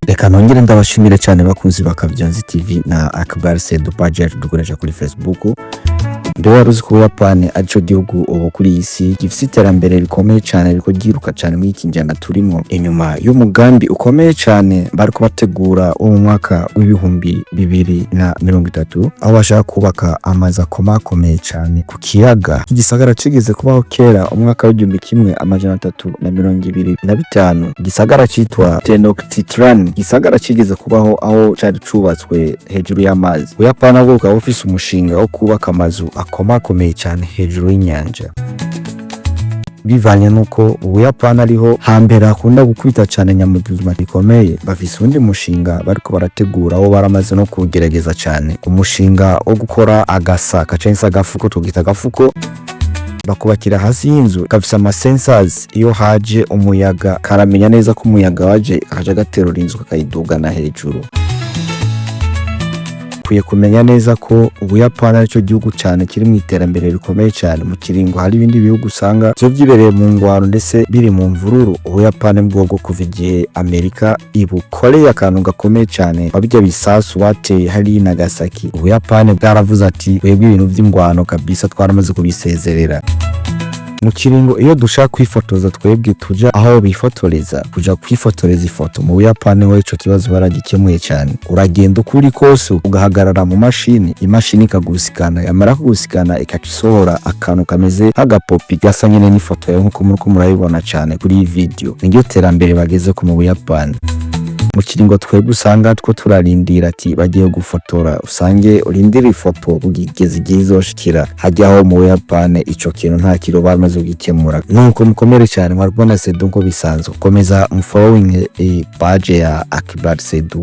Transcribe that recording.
Reka nongere ndabashimire cyane bakunzi bakavyonzi TV na Akbar Sedu page dukoresha kuri Facebook. Mbe waruzi ko Japon arico gihugu ubu kuri isi gifite iterambere rikomeye cyane riko giruka cyane muri iki njana turimo. Inyuma y'umugambi ukomeye cyane bariko bategura mu mwaka w'ibihumbi 2030 aho bashaka kubaka amazi akomeye cyane ku kiyaga igisagara cigeze kubaho kera umwaka w'1325 igisagara citwa Tenochtitlan. Igisagara cigeze kubaho aho cari cubatswe hejuru y'amazi. Ubuyapani bwo bukaba bufise umushinga wo kubaka amazu akomeye cyane hejuru y'inyanja. Bivanye nuko Ubuyapani ariho hambere akunda gukubita cyane nyamugigima rikomeye, bafise undi mushinga bariko barategura aho baramaze no kugerageza cyane umushinga wo gukora agasaka cyangwa agafuko tugita agafuko bakubakira hasi y'inzu gafise ama sensors. Iyo haje umuyaga karamenya neza ko umuyaga waje akaja gaterura inzu kakayidugana hejuru. Kuye kumenya neza ko Ubuyapani arico gihugu cyane kiri mu iterambere rikomeye cyane mu kiringo. Hari ibindi bihugu usanga byo vyibereye mu ngwaro ndetse biri mu mvururu. Ubuyapani bwo kuva igihe Amerika ibukoreye akantu gakomeye cyane babijya bisasu bateye hari Nagasaki, Ubuyapani bwaravuze ati twebwe ibintu vy'ingwano kabisa twaramaze kubisezerera. Mu kiringo iyo dushaka kwifotoza twebwe tuja aho bifotoreza, kuja kwifotoreza ifoto mu Buyapani ho ico kibazo baragikemuye cyane. Uragenda ukuri kose ugahagarara mu mashini, imashini ikagusikana, yamara kugusikana ikacisohora akantu kameze nk'agapopi gasa nyene n'ifoto yawe nkuko muriko murayibona cyane kuri iyi video. Niryo terambere bageze ku mu Buyapani. Mu kiringo twebwe usanga two turarindira ati bagiye gufotora, usange urindira ifoto ugigeze igihe izoshikira hajyaho mu Buyapani ico kintu nta kiro bamaze gukemura. Nuko mukomere cyane mwarubona Sedu ko bisanzwe komeza following page ya Akbar Sedu.